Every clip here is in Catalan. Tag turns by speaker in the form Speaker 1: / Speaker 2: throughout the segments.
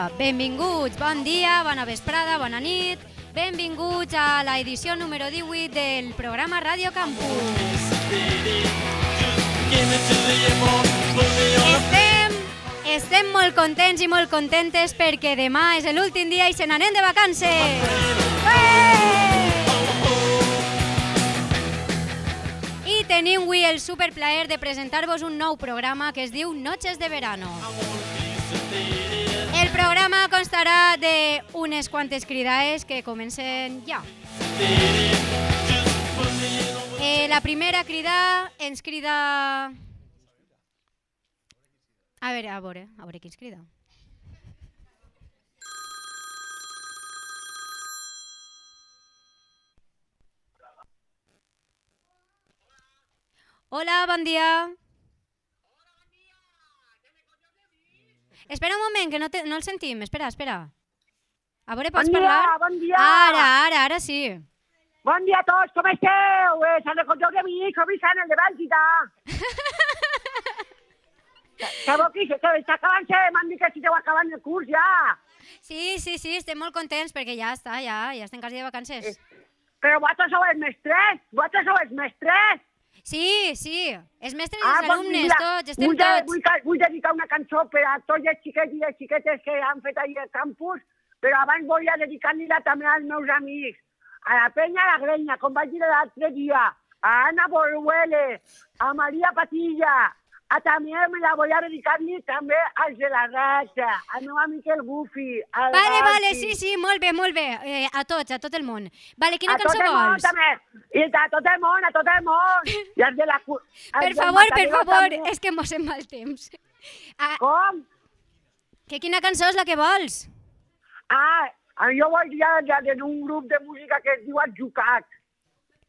Speaker 1: Hola, benvinguts, bon dia, bona vesprada, bona nit. Benvinguts a l'edició número 18 del programa Ràdio Campus. Estem molt contents i molt contentes perquè demà és l'últim dia i se n'anem de vacances. I tenim avui el superplaer de presentar-vos un nou programa que es diu Noches de Verano. El programa constarà d'unes quantes cridaes que comencen ja. La primera crida ens crida... A veure qui ens crida. Hola, bon dia. Espera un moment, que no el sentim. Espera. A veure, pots parlar?
Speaker 2: Bon dia!
Speaker 1: Ara sí.
Speaker 2: Bon dia a tots, com esteu? Se'n recordeu de mi, som Vicent, el de Bèlgica. Sabeu que està acabant, m'han dit que esteu acabant el curs ja.
Speaker 1: Sí, estem molt contents perquè ja està, ja estem quasi de vacances.
Speaker 2: Però vosaltres sou els mestres.
Speaker 1: Sí, els mestres i els alumnes, tots, estem tots.
Speaker 2: Vull dedicar una cançó per a tots els xiquets i les xiquetes que han fet ahir al campus, però abans voy a dedicar-li-la també als meus amics, a la Penya La Grenya, com vaig dir l'altre dia, a Anna Boruele, a Maria Patilla, també me la voy a dedicar-li també als de la Ratxa, al meu amic el Bufi, al
Speaker 1: Vale, sí, molt bé, a tots, a tot el món. Vale, quina cançó vols?
Speaker 2: I a tot el món. I els de la...
Speaker 1: Per favor, és que mos hem mal temps.
Speaker 2: Com?
Speaker 1: Que quina cançó és la que vols?
Speaker 2: Jo vull dir d'un grup de música que es diu El Jucat.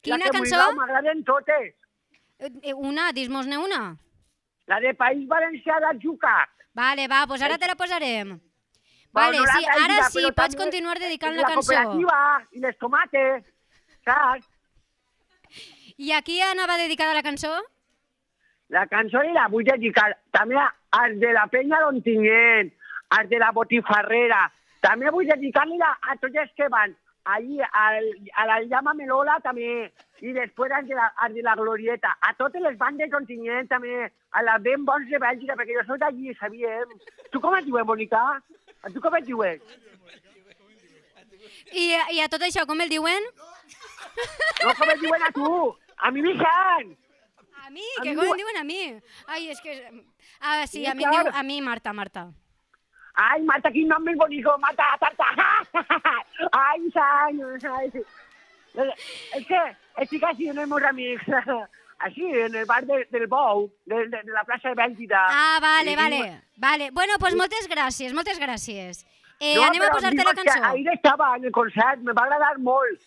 Speaker 1: Quina cançó?
Speaker 2: M'agraden totes.
Speaker 1: Dis-mos-ne una.
Speaker 2: La de País Valencià del Jucat.
Speaker 1: Vale, doncs ara te la posarem. Vale, sí, ara sí, pots continuar dedicant la cançó.
Speaker 2: La cooperativa i les tomates, saps?
Speaker 1: I a qui anava dedicada la cançó?
Speaker 2: La cançó la vull dedicar també als de la Penya d'Ontinyent, als de la Botifarrera. També vull dedicar-li a tots els que van allí, a la Llama Melola també, i després als de la Glorieta. A totes les bandes d'Ontinyent també, a les ben bons de Bèlgica, perquè jo soc d'allí, sabíem. Tu com et diuen, Mònica? A tu com et diuen?
Speaker 1: I a tot això, com el diuen?
Speaker 2: No, com et diuen a tu? A mi, Vicent!
Speaker 1: A mi? Que com em diuen a mi? Ai, és que... Sí, a mi em diu... A mi, Marta.
Speaker 2: Ai, Marta, quin nom més bonic, Marta. Ai, Vicent. És que estic així en els meus amics. Així, en el bar del Bou, de la plaça de Bèlgica.
Speaker 1: Vale. Bueno, doncs moltes gràcies. Anem a posar-te la cançó.
Speaker 2: Ahir estava en el concert, me va agradar molt,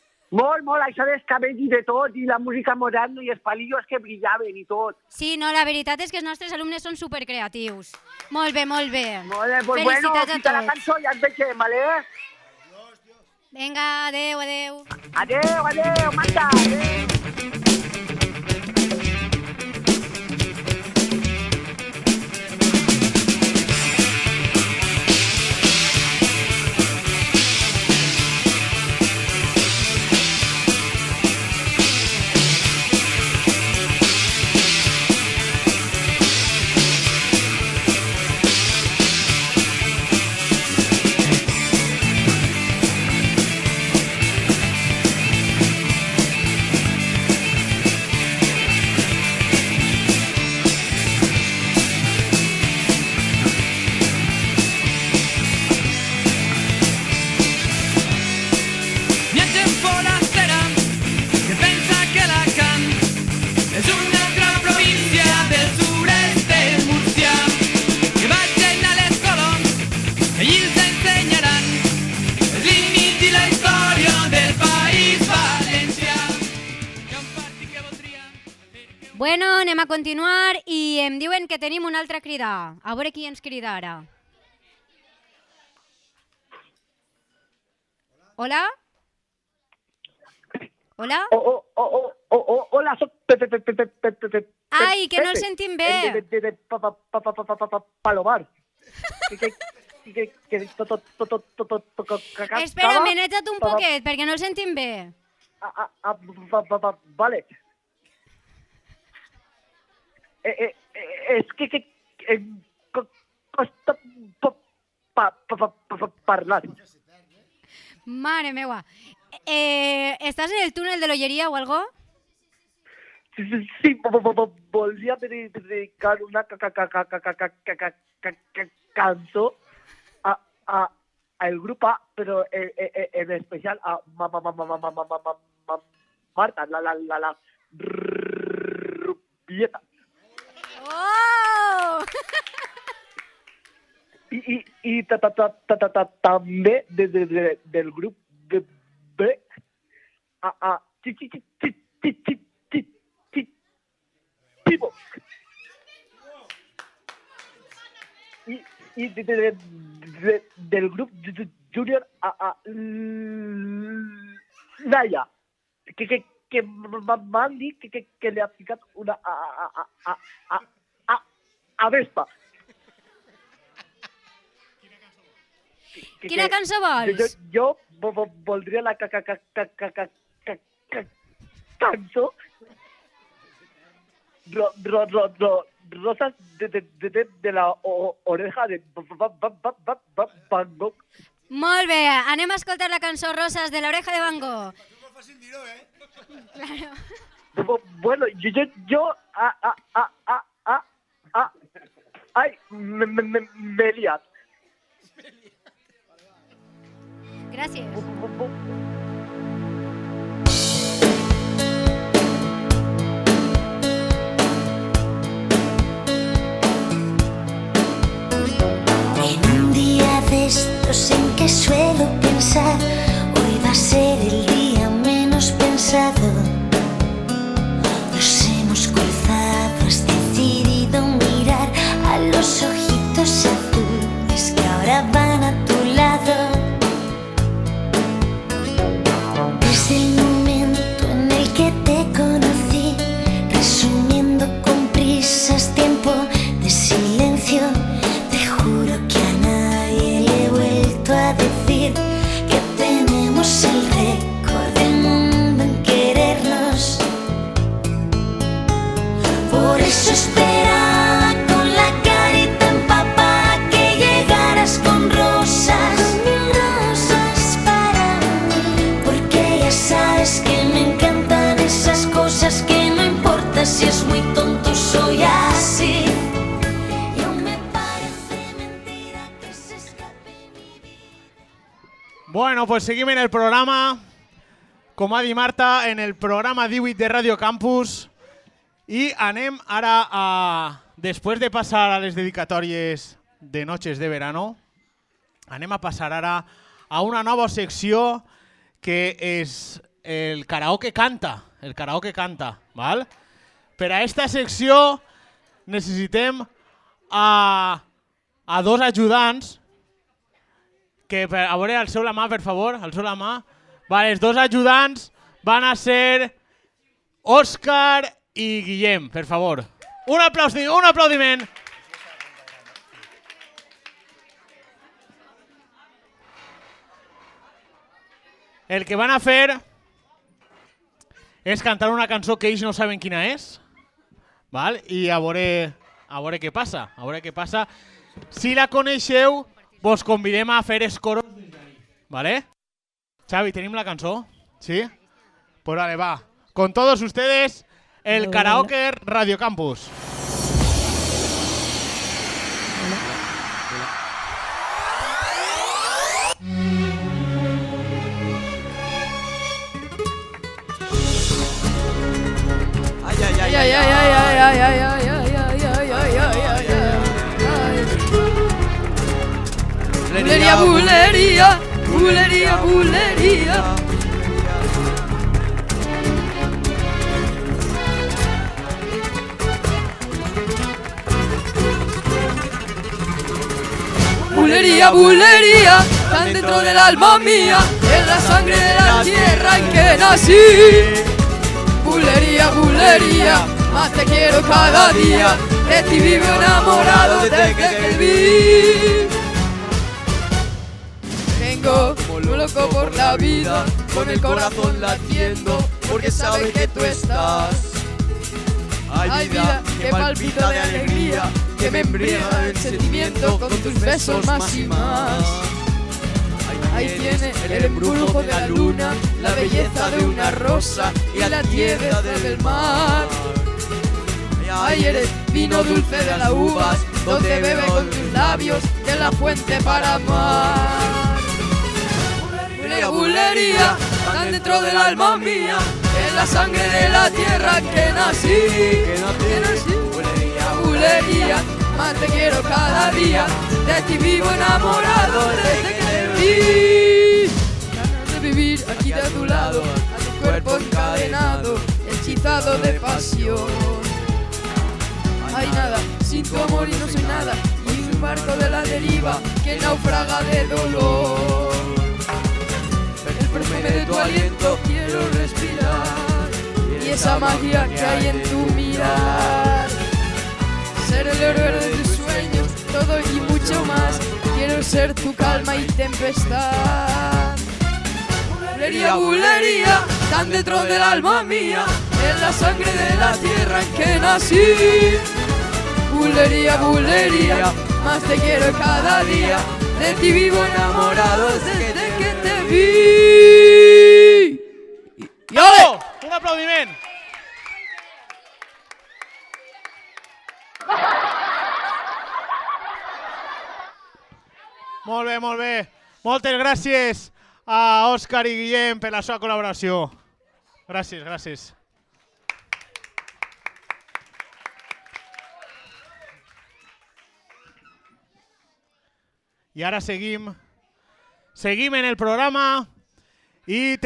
Speaker 2: això dels cabells i de tot, i la música moderna i els palillos que brillaven i tot.
Speaker 1: Sí, no, la veritat és que els nostres alumnes són supercreatius. Molt bé.
Speaker 2: Molt bé, doncs
Speaker 1: felicitats a tots.
Speaker 2: la cançó ja et veiem, vale?
Speaker 1: Vinga, adeu.
Speaker 2: Adeu, Marta, adeu.
Speaker 1: Bueno, anem a continuar i em diuen que tenim una altra crida. A veure qui ens crida ara. Hola? Hola?
Speaker 2: Hola, soc
Speaker 1: Ai, que no el sentim bé.
Speaker 2: Palomar.
Speaker 1: Espera, maneja't un poquet, perquè no el sentim bé.
Speaker 2: Vale. És que costa parlar.
Speaker 1: Mare meua. Estàs en el túnel de l'Olleria o algo?
Speaker 2: Sí, volia dedicar una cançó al grup, però en especial a Marta, la rubieta.
Speaker 1: Oh!
Speaker 2: I també del grup B a Tibo. I del grup Junior a Naya, que m'han dit que li ha ficat una a Vespa.
Speaker 1: Quina cançó vols?
Speaker 2: Jo voldria la cançó Rosas de la oreja de Van Gogh.
Speaker 1: Molt bé, anem a escoltar la cançó Rosas de l'oreja de Van Gogh.
Speaker 3: És molt fàcil dir-ho,
Speaker 1: Claro.
Speaker 2: Bueno, yo ay, me he liat.
Speaker 1: Gràcies.
Speaker 4: En un día de estos en que suelo pensar, hoy va a ser el día menos pensado. Nos hemos cruzado, has decidido mirar a los ojitos azules que ahora van a tu lado. Desde el momento en el que te conocí, resumiendo con prisas tiempo de silencio, te juro que a nadie le he vuelto a decir que tenemos el récord del mundo en querernos. Por eso esperaba con la carita empapada que llegaras con rosas, con mil rosas para mí, porque ya sabes que me encantan esas cosas que no importa si es muy tonto, soy así. Y aún me parece mentira que se escape mi vida.
Speaker 3: Bueno, pues seguim en el programa, com ha dit Marta, en el programa 18 de Radio Campus. I anem ara a, després de passar a les dedicatòries de Noches de Verano, anem a passar ara a una nova secció que és el karaoke canta. El karaoke canta, val? Per a esta secció necessitem a dos ajudants que, a veure, alceu la mà, per favor, alceu la mà. Vale, els dos ajudants van a ser Òscar i Guillem, per favor. Un aplaudiment. El que van a fer és cantar una cançó que ells no saben quina és, val? I a veure què passa. A veure què passa. Si la coneixeu, vos convidem a fer escoros des d'ahí. ¿Vale? Xavi, ¿tenim la cançó? ¿Sí? Pues vale, va. Con todos ustedes, el karaoke Radio Campus.
Speaker 5: Bulería, bulería, bulería, bulería. Bulería, bulería, tan dentro del alma mía, en la sangre de la tierra en que nací. Bulería, bulería, más te quiero cada día, de ti vivo enamorado desde que te vi. como loco por la vida, con el corazón latiendo, porque sabe que tú estás. Hay vida que palpita de alegría, que me embriaga el sentimiento con tus besos más y más. Ahí tiene el embrujo de la luna, la belleza de una rosa y la tibieza del mar. Ahí eres vino dulce de las uvas, donde bebe con tus labios de la fuente para amar. Bulería, bulería, tan dentro del alma mía, en la sangre de la tierra que nací. Bulería, bulería, más te quiero cada día, de ti vivo enamorado desde que te vi. Ganas de vivir aquí de tu lado, a tu cuerpo encadenado, hechizado de pasión. Hay nada, sin tu amor y no soy nada, y un barco de la deriva que naufraga de dolor. El perfume de tu aliento quiero respirar, y esa magia que hay en tu mirar. Ser el héroe de tus sueños, todo y mucho más, quiero ser tu calma y tempestad. Bulería, bulería, tan dentro del alma mía, en la sangre de la tierra en que nací. Bulería, bulería, más te quiero cada día, de ti vivo enamorado desde que te vi. ¡Y ole!
Speaker 3: ¡Bravo! Un aplaudiment. Molt bé, molt bé. Moltes gràcies a Òscar i Guillem per la seva col·laboració. Gràcies, gràcies. I ara seguim en el programa i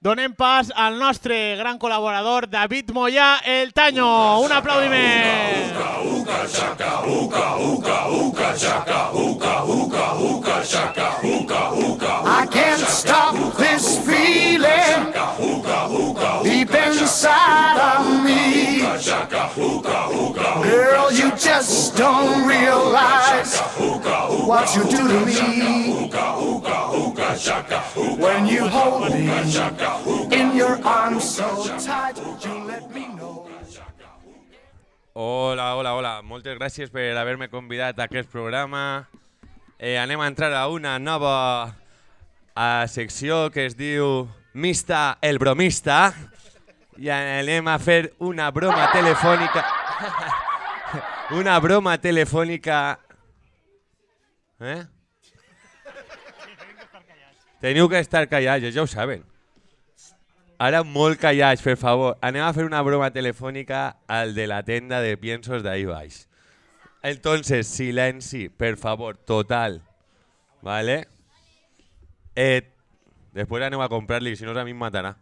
Speaker 3: donem pas al nostre gran col·laborador David Moyà, el Taño. Un aplaudiment.
Speaker 6: I can't stop this feeling deep inside of me. Girl, you just don't realize what you do to me. When you hold me in your arms so tight, you let me know.
Speaker 7: Hola, hola, hola. Moltes gràcies per haver-me convidat a aquest programa. Anem a entrar a una nova secció que es diu Mista el bromista i anem a fer una broma telefònica. Una broma telefònica. Teniu que estar callats, ja ho saben. Ara molt callats, per favor. Anem a fer una broma telefònica al de la tenda de piensos d'ahí baix. Entonces, silenci, per favor, total. ¿Vale? Después anem a comprar-li, si no a mi em matarà.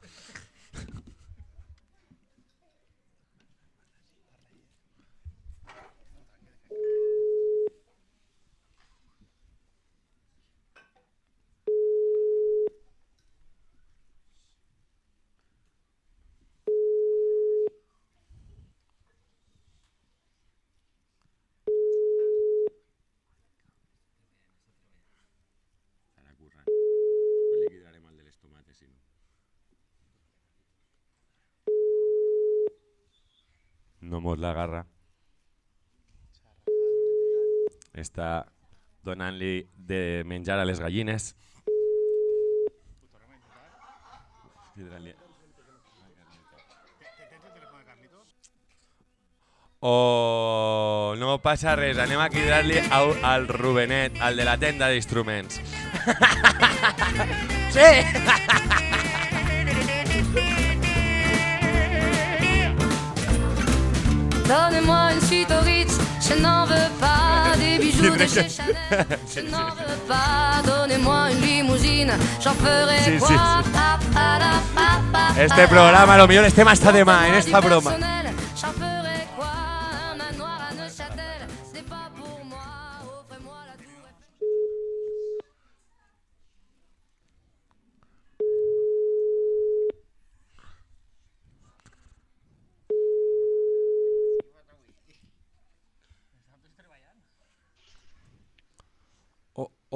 Speaker 7: No mos l'agarra. Està donant-li de menjar a les gallines. O no passa res, anem a cridar-li al Rubenet, al de la tenda d'instruments. Sí!
Speaker 8: Donnez-moi une suite au Ritz, je n'en veux pas des bijoux de chez Chanel, je n'en veux pas. Donnez-moi une limousine, j'en ferai quoi?
Speaker 7: Este programa, lo mejor, estem hasta de más en esta broma.
Speaker 8: J'en ferai quoi? Un manoir à Neuchâtel, ce n'est pas pour moi. Offrez-moi la tour.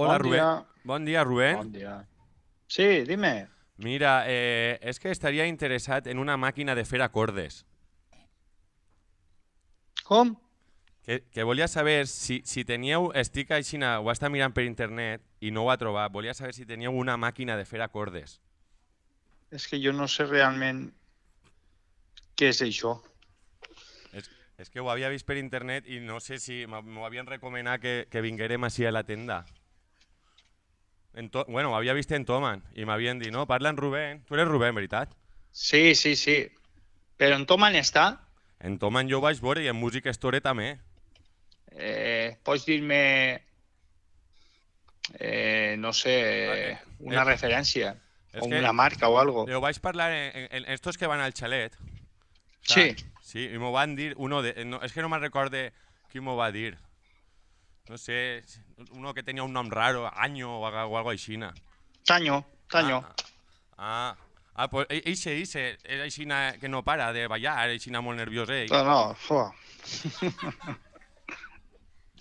Speaker 7: Hola,
Speaker 9: Bon
Speaker 7: Rubén.
Speaker 9: dia.
Speaker 7: Bon dia, Rubén.
Speaker 9: Bon dia. Sí, dime.
Speaker 7: Mira, és que estaria interessat en una màquina de fer acordes.
Speaker 9: Com?
Speaker 7: Que volia saber si teníeu... Estic així, ho està mirant per internet i no ho ha trobat. Volia saber si teníeu una màquina de fer acordes.
Speaker 9: És que jo no sé realment què és això.
Speaker 7: És que ho havia vist per internet i no sé si m'ho havien recomanat que vinguérem així a la tenda. Bueno, ho havia vist en Toman i m'havien dit, no, parla en Rubén. Tu eres Rubén, veritat?
Speaker 9: Sí. Però en Toman està?
Speaker 7: En Toman jo ho vaig veure i en Música Store també.
Speaker 9: Pots dir-me, no sé, una referència o una marca o algo?
Speaker 7: Ho vaig parlar en estos que van al xalet.
Speaker 9: Sí.
Speaker 7: Sí, i m'ho van dir, és que no me'n recorde qui m'ho va dir. No sé, uno que tenia un nom raro, Año o algo així.
Speaker 9: Taño.
Speaker 7: Pues eixe, és així que no para de ballar, així molt nerviós ell.
Speaker 9: No.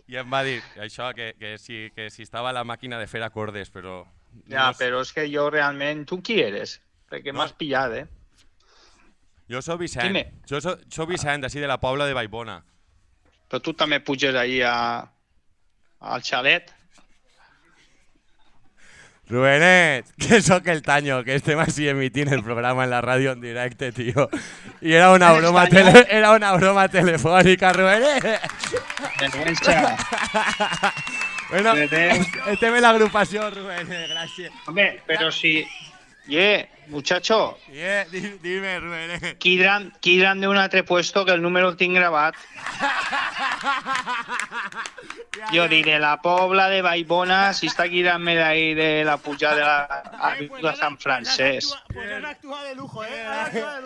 Speaker 7: I em va dir això, que si estava a la màquina de fer acordes, però...
Speaker 9: Ja, però és que jo realment... Tu qui eres? Perquè m'has pillat,
Speaker 7: Jo soc Vicent. Jo soc Vicent, d'ací de la Pobla de Vallbona.
Speaker 9: Però tu també puges ahí al xalet?
Speaker 7: Rubenet, que sóc el Taño, que estem així emitint el programa en la ràdio en directe, tio. I era una broma telefònica, Rubenet. Bueno, estem en l'agrupació, Rubenet, gràcies.
Speaker 9: Home, però si... muchacho.
Speaker 7: Dime, Rubenet.
Speaker 9: Quieran de un altre puesto que el número el tinc gravat. Jo diré la Pobla de Vallbona, si està quirant-me d'ahí de la pujada de la Avinguda Sant Francesc.
Speaker 3: Pues has actuado de lujo,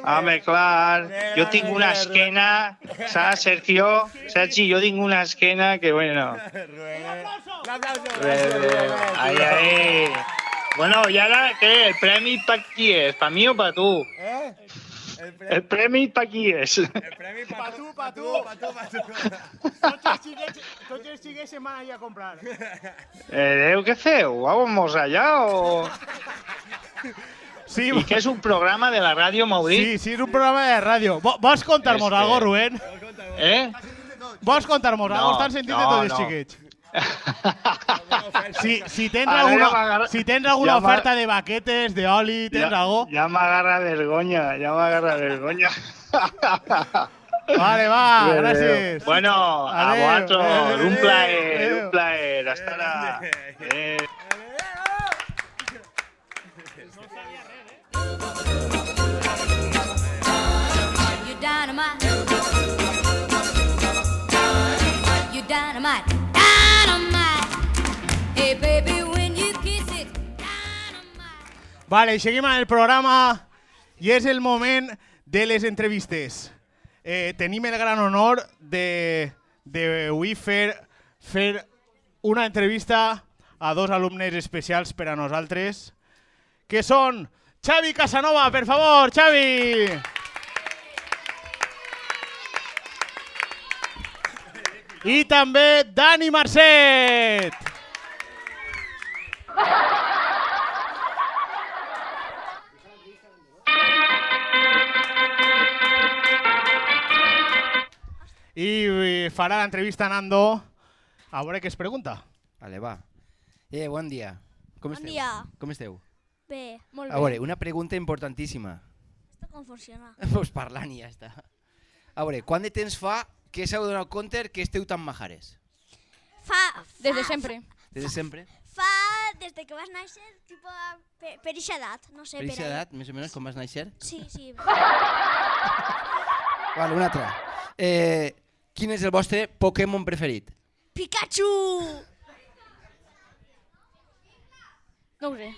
Speaker 9: Home, clar, jo tinc una esquena, saps, Sergio? Sergi, jo tinc una esquena que, bueno... Ahí. Bueno, y ahora, ¿qué? ¿El premio para quién es? ¿Para mí o para tú? El premio para quién es?
Speaker 3: El premio para tu. Tots els xiquets se'n van allà a comprar.
Speaker 9: ¿Qué feu? ¿Vamos allá o...?
Speaker 3: Sí,
Speaker 9: ¿Y qué es un programa de la radio, Mauricio?
Speaker 3: Sí, és un programa de ràdio. Vols contar-nos algo, Rubén? Vols contar-nos algo? Estan sentint de tots els xiquets. Si tens alguna oferta de baquetes, de oli, tens algo?
Speaker 9: Ya me agarra vergonya.
Speaker 3: Vale, va, gràcies.
Speaker 9: Bueno, a vosotros, un plaer. Hasta la...
Speaker 8: You dynamite. You dynamite. Hey baby, when you kiss it, dynamite.
Speaker 3: Vale, seguim en el programa i és el moment de les entrevistes. Tenim el gran honor de avui fer una entrevista a dos alumnes especials per a nosaltres, que són Xavi Casanova, per favor, Xavi! I també Dani Marcet! I farà l'entrevista Nando. A veure què es pregunta.
Speaker 10: Vale, va. Bon dia. Com esteu?
Speaker 11: Bon dia.
Speaker 10: Com esteu?
Speaker 11: Bé, molt bé.
Speaker 10: A veure, una pregunta importantíssima.
Speaker 11: Esto com funciona?
Speaker 10: Pues parlant i ja està. A veure, quant de temps fa que s'heu donat compte que esteu tan majares?
Speaker 11: Des de sempre.
Speaker 10: Des de sempre?
Speaker 11: Des de que vas néixer, tipo, per aquesta edat, no sé.
Speaker 10: Per aquesta edat, més o menys, com vas néixer?
Speaker 11: Sí.
Speaker 10: Vale, una altra. Quin és el vostre Pokémon preferit?
Speaker 11: Pikachu!
Speaker 12: No ho sé.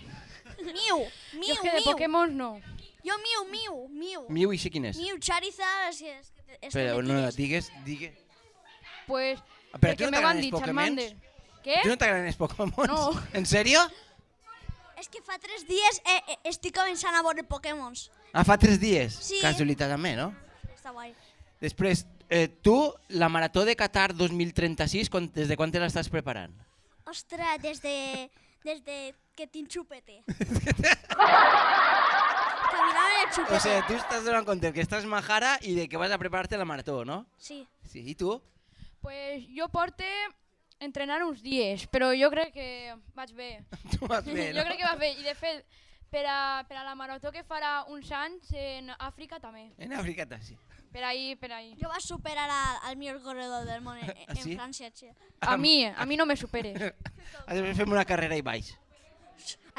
Speaker 11: Miu.
Speaker 12: Jo és que de Pokémon no.
Speaker 11: Jo Miu.
Speaker 10: Miu, i sé quin és?
Speaker 11: Miu, Charizard...
Speaker 10: Espera, no, digues.
Speaker 12: Pues,
Speaker 10: Però tu
Speaker 12: perquè
Speaker 10: no
Speaker 12: me van
Speaker 10: t'agraden
Speaker 12: dir
Speaker 10: els
Speaker 12: Charmander.
Speaker 10: Pokémons?
Speaker 12: Què?
Speaker 10: Tu no t'agraden els Pokémons?
Speaker 12: No.
Speaker 10: En sèrio?
Speaker 11: És que fa 3 dies estic començant a veure Pokémons.
Speaker 10: Fa 3 dies?
Speaker 11: Sí.
Speaker 10: Casualitat també, no?
Speaker 11: Està guai.
Speaker 10: Després, tu, la Marató de Qatar 2036, des de quan te l'estàs preparant?
Speaker 11: Ostres, des Desde que tinc xupete. Caminava en el xupete.
Speaker 10: O sea, tú estás dando cuenta que estás majara y de que vas a prepararte la marató, ¿no?
Speaker 11: Sí.
Speaker 10: Sí, ¿y tú?
Speaker 12: Pues jo porte entrenar uns dies, però jo crec que vaig bé.
Speaker 10: Tu vas bé, no?
Speaker 12: Jo crec que vaig bé. I de fet, per a la marató que farà uns anys en Àfrica també.
Speaker 10: En Àfrica sí.
Speaker 12: Per ahí, per ahí.
Speaker 11: Jo vaig superar al millor corredor del món en
Speaker 10: sí?
Speaker 11: França. Sí.
Speaker 12: A mi no me superes.
Speaker 10: Després fem una carrera i baix.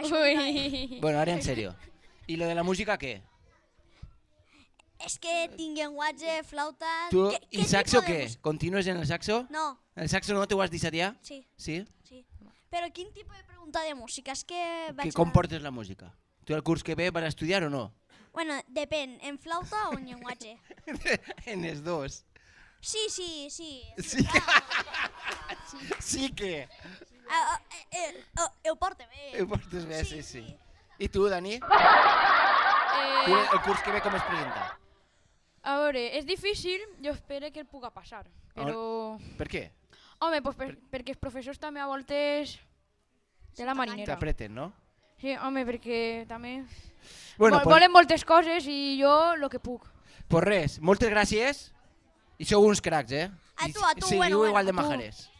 Speaker 12: Ui.
Speaker 10: Bueno, ahora en serio. ¿Y lo de la música qué?
Speaker 11: És que tinc llenguatge, flauta...
Speaker 10: ¿Tú
Speaker 11: ¿Qué
Speaker 10: y saxo
Speaker 11: tipo de
Speaker 10: qué? ¿Continúes en el saxo?
Speaker 11: No.
Speaker 10: ¿El saxo no te ho has deixat ja?
Speaker 11: Sí.
Speaker 10: Sí?
Speaker 11: Sí. Però quin tipus de pregunta de música? És que vaig...
Speaker 10: ¿Qué comportes la música? ¿Tú el curs que ve vas a estudiar o no?
Speaker 11: Bueno, depèn, en flauta o en llenguatge.
Speaker 10: En els dos.
Speaker 11: Sí, sí, sí.
Speaker 10: Sí que... Sí que...
Speaker 11: Ho porto bé.
Speaker 10: Ho portes bé, sí, sí. I tu, Dani? Tu el curs que ve com es presenta?
Speaker 12: A veure, és difícil, jo espero que el puga passar, però...
Speaker 10: Per què?
Speaker 12: Home, pues perquè els professors també a voltes de la marinera.
Speaker 10: T'apreten, no?
Speaker 12: Sí, home, perquè també
Speaker 10: Bueno,
Speaker 12: volen moltes coses i jo el que puc.
Speaker 10: Pues res, moltes gràcies i sou uns cracs, eh?
Speaker 11: A tu,
Speaker 10: Sí,
Speaker 11: bueno,
Speaker 10: igual
Speaker 11: bueno,
Speaker 10: de
Speaker 11: tu.
Speaker 10: majares.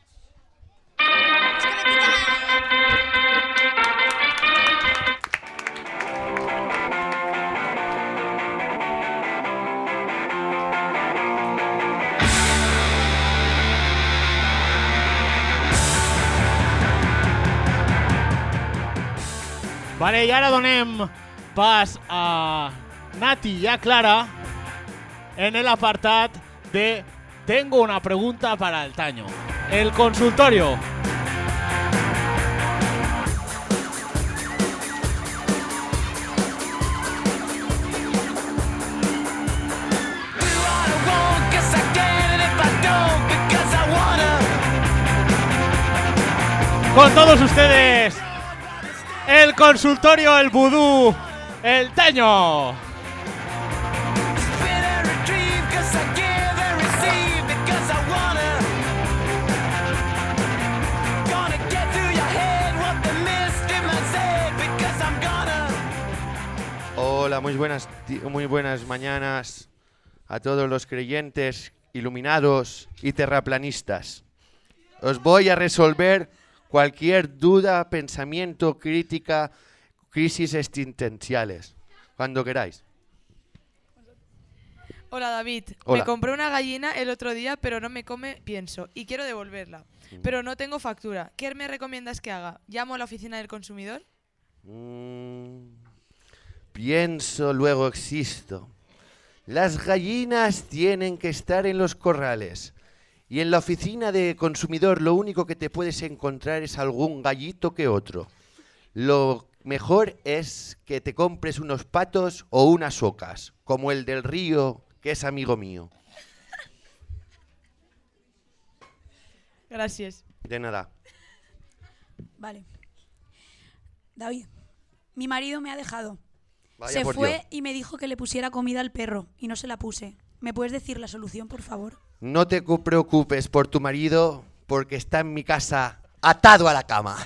Speaker 3: Vale, i ara donem pas a Nati y a Clara en el apartat de Tengo una pregunta para el Taño. El consultorio. Con todos ustedes, el consultorio, el vudú, el Taño.
Speaker 7: Hola, muy buenas mañanas a todos los creyentes, iluminados y terraplanistas. Os voy a resolver cualquier duda, pensamiento, crítica, crisis existenciales, cuando queráis.
Speaker 5: Hola David,
Speaker 7: Hola.
Speaker 5: me compré una gallina el otro día pero no me come pienso y quiero devolverla, pero no tengo factura. ¿Qué me recomiendas que haga? ¿Llamo a la oficina del consumidor?
Speaker 7: Pienso, luego existo. Las gallinas tienen que estar en los corrales. Y en la oficina de consumidor lo único que te puedes encontrar es algún gallito que otro. Lo mejor es que te compres unos patos o unas ocas, como el del río, que es amigo mío.
Speaker 5: Gracias.
Speaker 7: De nada.
Speaker 13: Vale. David, mi marido me ha dejado.
Speaker 7: Vaya
Speaker 13: Se
Speaker 7: por
Speaker 13: fue
Speaker 7: Dios.
Speaker 13: y me dijo que le pusiera comida al perro y no se la puse. ¿Me puedes decir la solución, por favor?
Speaker 7: No te preocupes por tu marido, porque está en mi casa atado a la cama.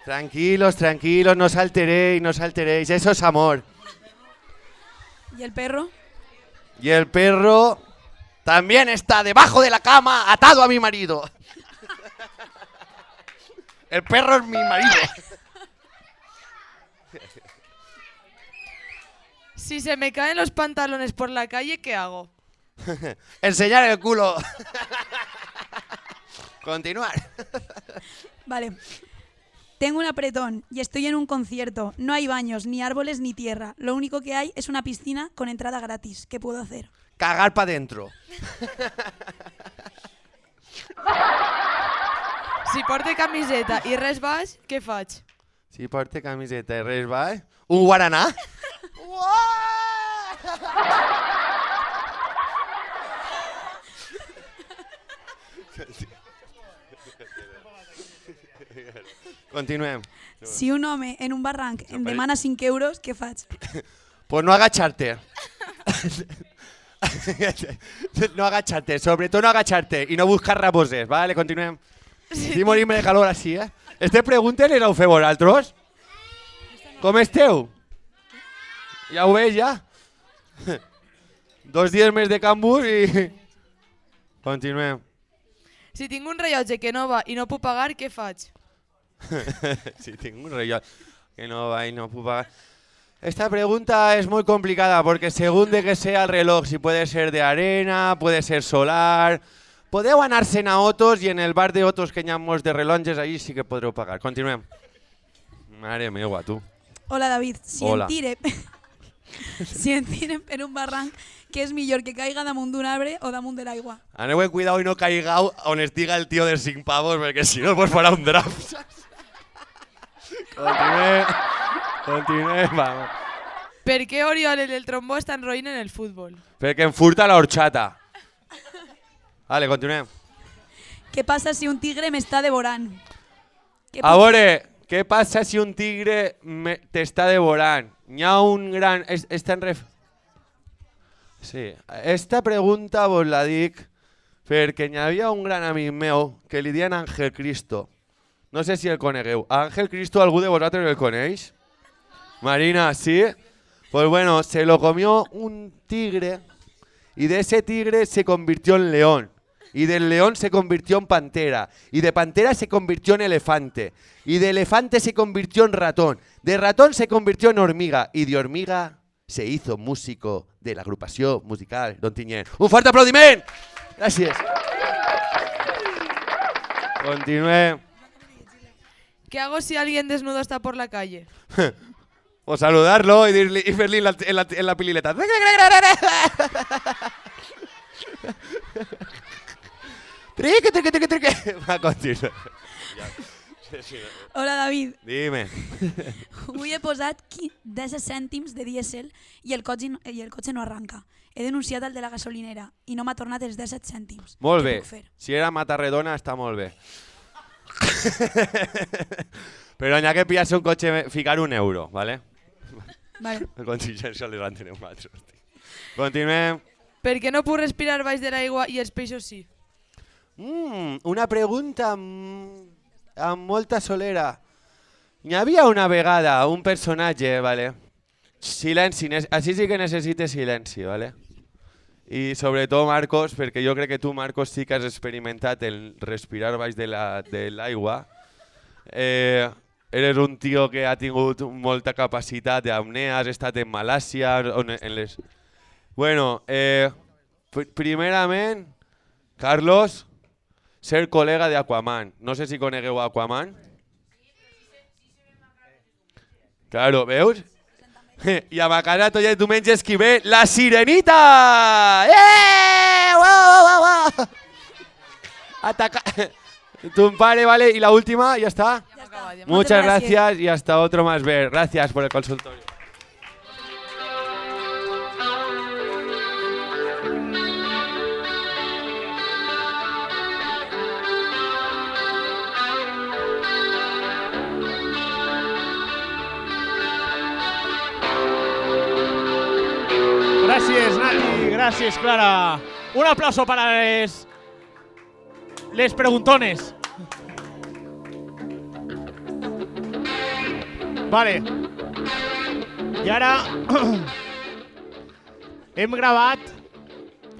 Speaker 7: Tranquilos, tranquilos, no os alteréis, no os alteréis, eso es amor.
Speaker 13: ¿Y el perro?
Speaker 7: Y el perro también está debajo de la cama, atado a mi marido. El perro es mi marido.
Speaker 5: Si se me caen los pantalones por la calle, ¿qué hago?
Speaker 7: Enseñar el culo. Continuar.
Speaker 13: Vale. Tengo un apretón y estoy en un concierto. No hay baños, ni árboles, ni tierra. Lo único que hay es una piscina con entrada gratis. ¿Qué puedo hacer?
Speaker 7: Cagar para adentro.
Speaker 5: Si porte camiseta i res baix, què faig?
Speaker 7: Si porta camiseta i res baix, un guaraná. Continuem.
Speaker 13: Si un home en un barranc em demana 5 euros, què faig?
Speaker 7: Pues no agacharte. No agacharte, sobre todo no agacharte y no buscar raboses, vale? Continuem. Sí, morir-me de calor així, eh? Este pregunten les heu fet vosaltres? Com esteu? Ja ho veig, ja? 2 dies més de campus i... Continuem.
Speaker 5: Si tinc un rellotge que no va i no puc pagar, què faig?
Speaker 7: Si tinc un rellotge que no va y no puedo pagar. Esta pregunta es muy complicada porque según de que sea el reloj, si puede ser de arena, puede ser solar, podeu anar-se'n a Otos y en el bar de Otos que hi ha molts de rellotges, ahí sí que podreu pagar. Continuem. Mare meva, tu.
Speaker 13: Hola, David. Si
Speaker 7: Hola.
Speaker 13: em tiren per un barranc, què és millor, que caiga damunt d'un arbre o damunt de l'aigua?
Speaker 7: Aneu amb cuidado i no caigau on estiga el tio dels 5 pavos, perquè si no pues farà un drap. Continuem, vamos.
Speaker 5: Per què Oriol en el trombó estan roïn en el futbol?
Speaker 7: Perquè em furta la horchata. Vale, continuem.
Speaker 13: Què passa si un tigre m'està devorant?
Speaker 7: A veure, què passa si un tigre t'està devorant? Hi ha un gran... Està en ref... Sí, esta pregunta vos la dic perquè hi havia un gran amic meu que li diuen Ángel Cristo. No sé si el conegueu. Ángel Cristo, algú de vosaltres el coneix? Marina, ¿sí? Pues bueno, se lo comió un tigre y de ese tigre se convirtió en león. Y del león se convirtió en pantera. Y de pantera se convirtió en elefante. Y de elefante se convirtió en ratón. De ratón se convirtió en hormiga. Y de hormiga se hizo músico de la agrupación musical Don Tiñén. ¡Un fuerte aplaudiment! Gràcies. Continuem.
Speaker 5: ¿Qué hago si alguien desnudo está por la calle?
Speaker 7: O saludarlo y verle en la pilileta. Trique. Va, continua.
Speaker 13: Hola, David.
Speaker 7: Dime.
Speaker 13: Avui he posat 10 cèntims de dièsel i el cotxe no arranca. He denunciat el de la gasolinera i no m'ha tornat els 17 cèntims.
Speaker 7: Molt
Speaker 13: Què
Speaker 7: bé.
Speaker 13: puc fer?
Speaker 7: Si era Matarredona, està molt bé. Però n'hi ha que pillar-se un cotxe, ficar €1, ¿vale?
Speaker 13: Vale.
Speaker 7: El contingència li van tenir un altre. Continuem.
Speaker 5: Per què no puc respirar baix de l'aigua i els peixos sí?
Speaker 7: Una pregunta amb molta solera. Hi havia una vegada un personatge, ¿vale? Silenci, així sí que necessites silenci, ¿vale? I sobretot Marcos, perquè jo crec que tu, Marcos, sí que has experimentat el respirar baix de l'aigua. Eres un tio que ha tingut molta capacitat d'apnea, has estat en Malàsia, en les... Bueno, primerament, Carlos, ser col·lega d'Aquaman. No sé si conegueu Aquaman. Claro, veus? I a ma casa tots els diumenges qui ve la Sirenita! Ataca... Tu pare, vale, y la última, ya está. Muchas gracias y hasta otro más ver. Gracias por el consultorio.
Speaker 3: Gracias, Nati. Gracias, Clara. Un aplauso para les preguntones. Vale. I ara hem gravat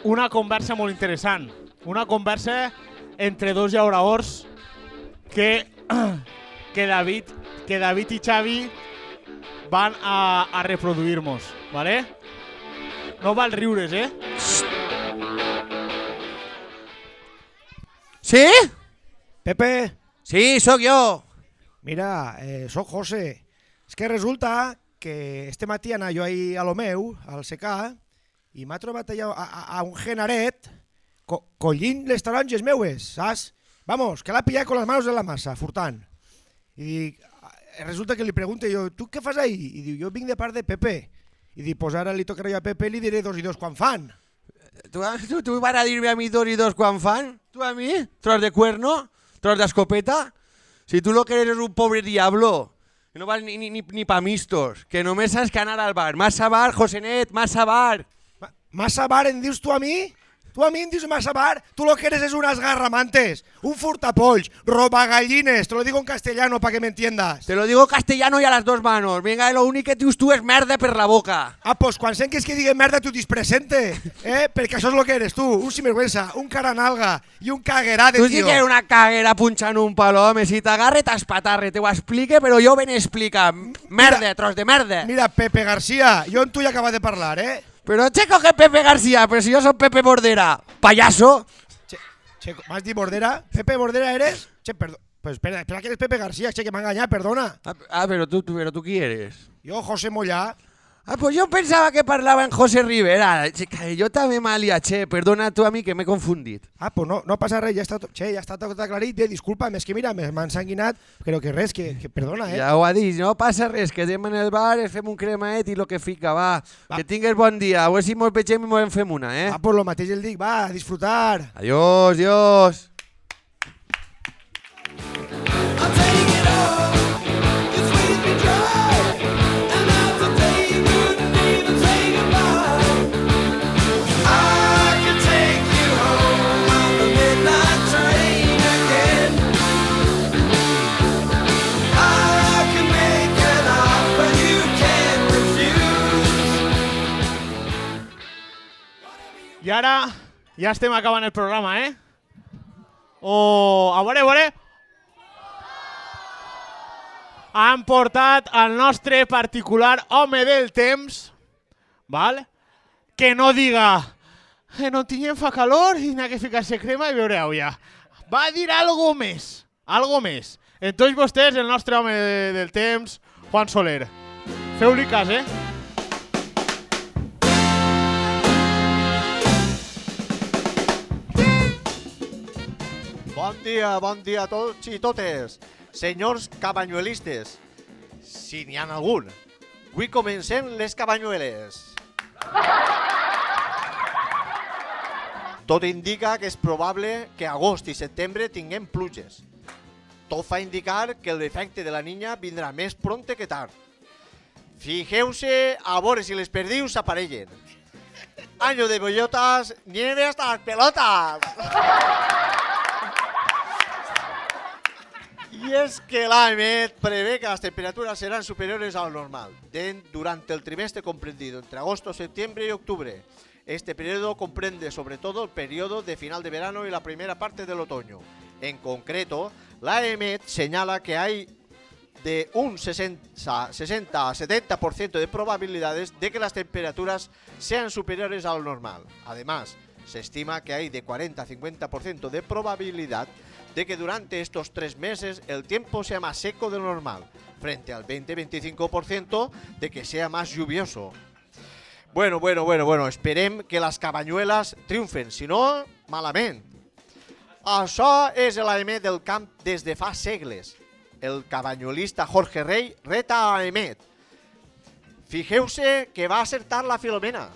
Speaker 3: una conversa molt interessant. Una conversa entre dos llauradors que David i Xavi van a reproduir-nos, ¿vale? No val riures, ¿eh?
Speaker 14: ¿Sí?
Speaker 15: Pepe.
Speaker 14: Sí, sóc jo.
Speaker 15: Mira, sóc José. És que resulta que este matí anava jo ahir a lo meu, al secà, i m'ha trobat allà a un genaret collint les taronges meues, saps? Vamos, que l'ha pillat con las manos en la massa, furtant. I dic, resulta que li pregunto jo, tu què fas ahí? I diu, jo vinc de part de Pepe. I dic, pues ara li tocarà jo a Pepe i li diré 2 i 2 quan fan.
Speaker 14: ¿Tú vas a dirme a mí 2 y 2 cuán fan? ¿Tú a mí? ¿Tros de cuerno? ¿Tros de escopeta? Si tú lo que eres es un pobre diablo, que no vas ni pa mistos, que només has que anar al bar. Massa bar, Josenet, massa bar.
Speaker 15: Massa bar em dius tu a mi? Tu a mi em dius massa bar? Tu lo que eres es unas garramantes, un furtapolls, robagallines, te lo digo en castellano para que me entiendas.
Speaker 14: Te lo digo castellano y a las dos manos. Vinga, lo únic que dius tu és merda per la boca.
Speaker 15: Ah, pues quan sentis que digui merda tu dis presente, perquè això és lo que eres tu, un sinvergüenza, un caranalga i un caguerade,
Speaker 14: Tu
Speaker 15: tio.
Speaker 14: sí que eres una caguera punxant un palo, home. Si t'agarre, t'espatarre. Te ho explique, però jo ben explica. Merda, tros de merda.
Speaker 15: Mira, Pepe García, jo amb tu ja acaba de parlar,
Speaker 14: Pero checo que Pepe García, pero si yo soy Pepe Bordera. Payaso.
Speaker 15: Checo, ¿m'has dit Bordera? ¿Pepe Bordera eres? Che, perdón. Pues espera que eres Pepe García, che, que m'ha enganyat, perdona.
Speaker 14: Pero tú ¿quién eres?
Speaker 15: Jo, José Mollà.
Speaker 14: Ah, pues yo pensaba que parlava en José Rivera. Yo també m'ha liat, che. Perdona tu a mi que m'he confundit.
Speaker 15: Ah, pues no passa res, ja està tot aclarit. Disculpa'm, és que mira, m'ha ensanguinat, però que res, que perdona,
Speaker 14: Ja ho ha dit, no passa res, que anem en el bar, fem un cremaet i lo que fica, va. Que tingues bon dia, a veure si mos vegem i mos en fem una,
Speaker 15: Ah, pues lo mateix el dic, va, a disfrutar.
Speaker 14: Adiós, adiós.
Speaker 3: I ara ja estem acabant el programa, A veure. Han portat el nostre particular home del temps, val? Que no diga no tinguem fa calor i n'ha que ficar-se crema i beure aigua. Va dir algo més. En tots vostès, el nostre home del temps, Juan Soler. Feu-li cas,
Speaker 16: Bon dia a tots i totes, senyors cabanyuelistes, si n'hi ha algun. Avui comencem les cabanyueles. Tot indica que és probable que a agost i setembre tinguem pluges. Tot fa indicar que l'efecte de la niña vindrà més pronte que tard. Fijeu-se a veure si les perdius s'aparellen. Año de bellotas, nieve hasta las pelotas. Y es que la EMET prevé que las temperaturas serán superiores a lo normal durante el trimestre comprendido entre agosto, septiembre y octubre. Este periodo comprende sobre todo el periodo de final de verano y la primera parte del otoño. En concreto, la EMET señala que hay de un 60 a 70% de probabilidades de que las temperaturas sean superiores a lo normal. Además, se estima que hay de 40 a 50% de probabilidad de que durante estos 3 meses el tiempo sea más seco de lo normal, frente al 20-25% de que sea más lluvioso. Bueno, esperem que les cabanyueles triomfen, si no, malament. Això és l'AEMET del camp des de fa segles. El cabanyolista Jorge Rey reta a l'AEMET. Fijeu-se que va acertar la Filomena.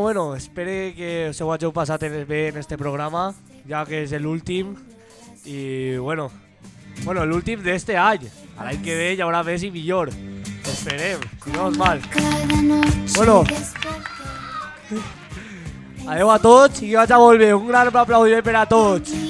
Speaker 17: Bueno, espero que us ho hàgiu passat bé en este programa, ja que és l'últim. I l'últim d'este any. L'any que ve hi haurà més i millor. Esperem, si no és mal. Adeu a tots i que vaig a volver. Un gran aplaudiment per a tots.